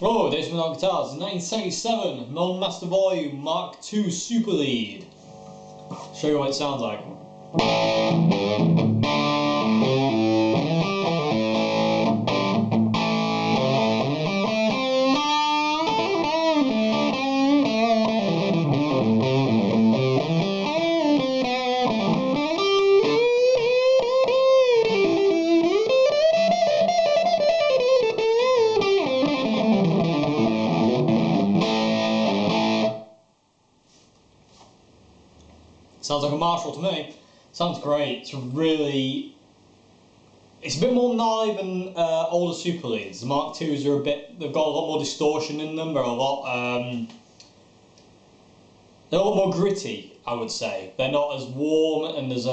Hello, Days on Guitars, 1977, non-master volume, Mark II Super Lead. Show you what it sounds like. Sounds like a Marshall to me. Sounds great. It's a bit more gnarly than older Super Leads. The Mark IIs are they've got a lot more distortion in them. They're a lot more gritty, I would say. They're not as warm and as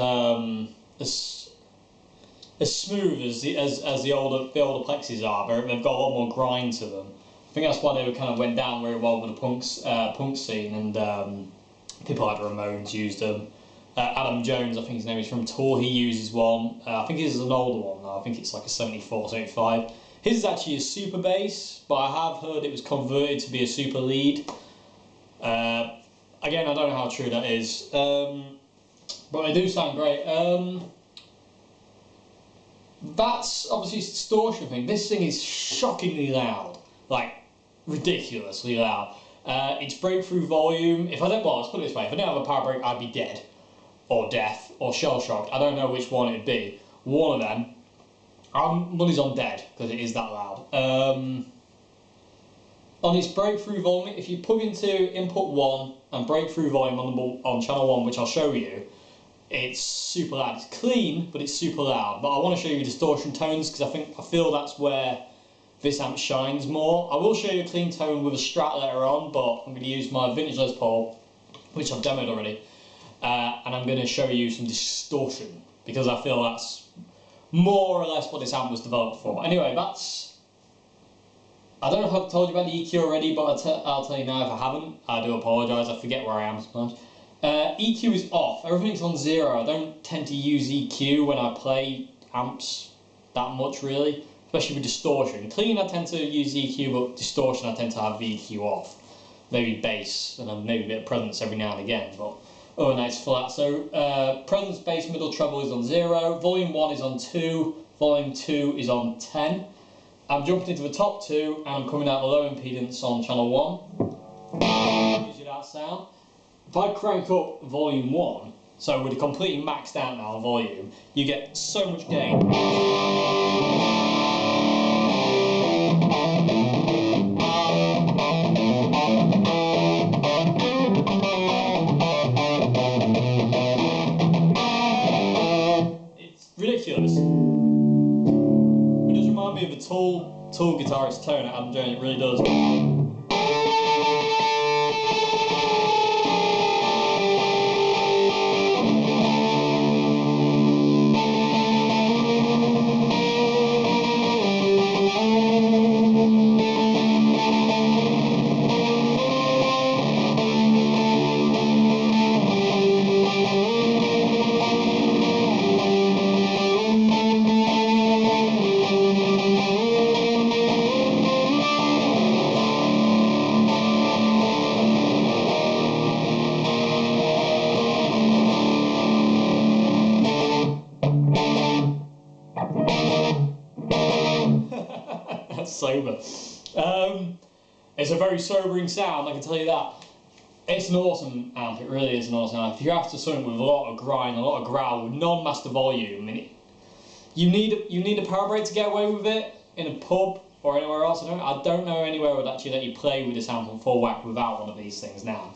smooth as the older Plexis are. They've got a lot more grind to them. I think that's why they kind of went down very well with the punk scene, and people like the Ramones used them. Adam Jones, I think his name is, from Tour, he uses one. I think his is an older one now. I think it's like a 74, 75. His is actually a super bass, but I have heard it was converted to be a super lead. Again, I don't know how true that is, but they do sound great. That's obviously a distortion thing. This thing is shockingly loud, like ridiculously loud. It's breakthrough volume. Let's put it this way, if I didn't have a power break, I'd be dead, or deaf, or shell-shocked. I don't know which one it'd be. One of them. Money's on dead, because it is that loud. On its breakthrough volume, if you plug into input 1 and breakthrough volume on channel 1, which I'll show you, it's super loud. It's clean, but it's super loud. But I want to show you distortion tones, because I feel that's where this amp shines more. I will show you a clean tone with a Strat later on, but I'm going to use my vintage Les Paul, which I've demoed already, and I'm going to show you some distortion, because I feel that's more or less what this amp was developed for. Anyway, I don't know if I've told you about the EQ already, but I'll tell you now if I haven't. I do apologise, I forget where I am sometimes. EQ is off, everything's on 0. I don't tend to use EQ when I play amps that much, really. Especially with distortion. Clean I tend to use EQ, but distortion I tend to have the EQ off. Maybe bass, and maybe a bit of presence every now and again, but other than that it's flat. So presence, bass, middle treble is on 0, volume 1 is on 2, volume 2 is on 10. I'm jumping into the top 2, and I'm coming out the low impedance on channel 1. Gives you that sound. If I crank up volume 1, so with it completely maxed out now on volume, you get so much gain. It's ridiculous. It does remind me of a Tool guitarist tone at Adam Jones, it really does. Sober. It's a very sobering sound, I can tell you that. It's an awesome amp, it really is an awesome amp. If you're after something with a lot of grind, a lot of growl, with non-master volume, you need a power break to get away with it in a pub or anywhere else. I don't know anywhere would actually let you play with this amp on full whack without one of these things now.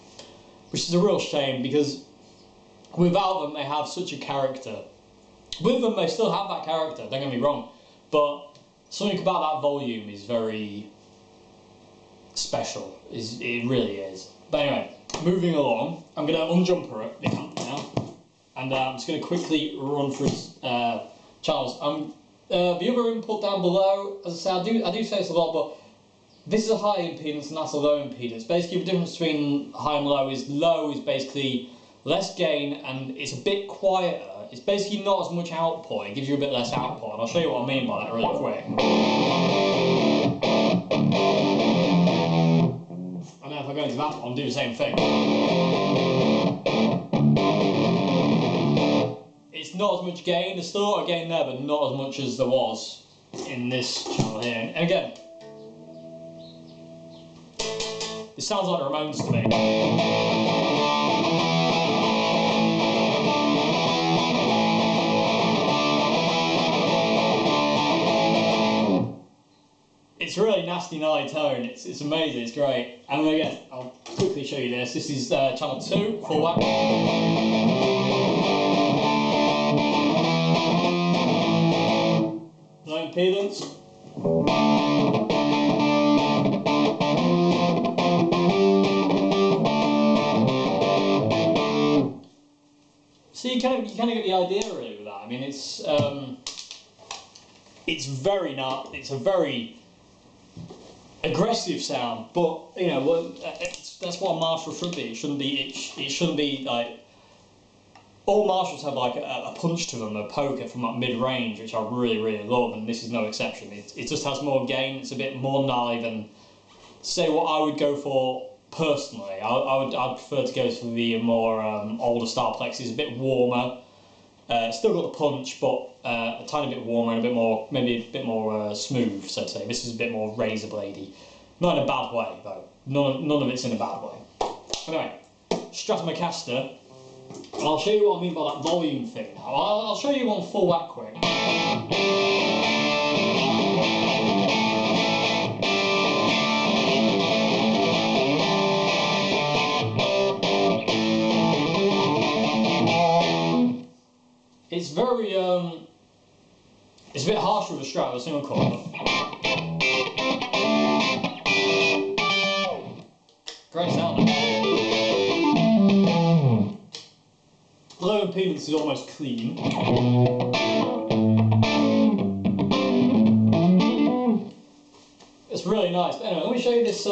Which is a real shame, because without them they have such a character. With them they still have that character, don't get me wrong, but something about that volume is very special. It really is. But anyway, moving along, I'm going to unjumper it now, and I'm just going to quickly run through channels. The other input down below, as I say, I do say this a lot, but this is a high impedance and that's a low impedance. Basically, the difference between high and low is basically less gain and it's a bit quieter. It's basically not as much output, it gives you a bit less output, and I'll show you what I mean by that really quick. to that one, do the same thing. It's not as much gain, there's still a lot of gain there, but not as much as there was in this channel here. And again, it sounds like the Ramones to me. It's a really nasty, gnarly tone. It's amazing. It's great. And again, I'll quickly show you this. This is channel 2, full whack. Low impedance. So you kind of get the idea really with that. I mean, it's very not. It's a very aggressive sound, but you know, that's what a Marshall should be. It shouldn't be. It shouldn't be like. All Marshalls have like a punch to them, a poker from like mid-range, which I really love, and this is no exception. It just has more gain. It's a bit more gnarly than, say, what I would go for personally. I'd prefer to go for the more older style plexus, a bit warmer. Still got the punch, but a tiny bit warmer and a bit more, maybe a bit more smooth, so to say. This is a bit more razor bladey. Not in a bad way, though. None of it's in a bad way. Anyway, Stratocaster, and I'll show you what I mean by that volume thing now. I'll show you on full whack quick. It's very, it's a bit harsher with a Strat, the single coil. Great sound. Low impedance is almost clean. It's really nice. But anyway, let me show you this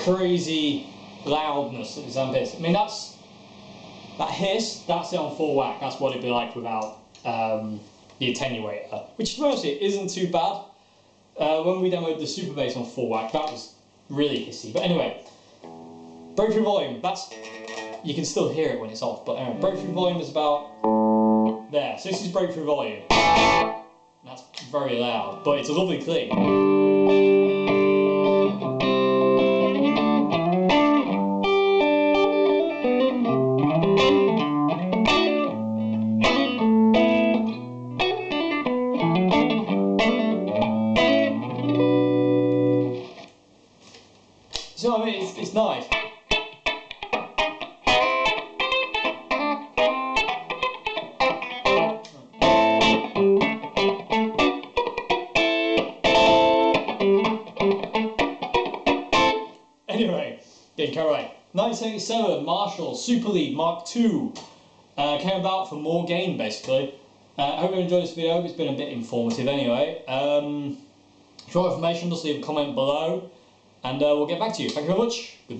crazy loudness that this amp is. I mean, that hiss, that's it on full whack. That's what it'd be like without the attenuator, which mostly isn't too bad. When we demoed the super bass on full whack, that was really hissy. But anyway, breakthrough volume, you can still hear it when it's off, but anyway, breakthrough volume is about there. So this is breakthrough volume. That's very loud, but it's a lovely clean. So I mean, it's nice. Anyway, getting carried away. 1977 Marshall Super Lead Mark II came about for more gain, basically. I hope you enjoyed this video. It's been a bit informative anyway. If you want information, just leave a comment below, and we'll get back to you. Thank you very much.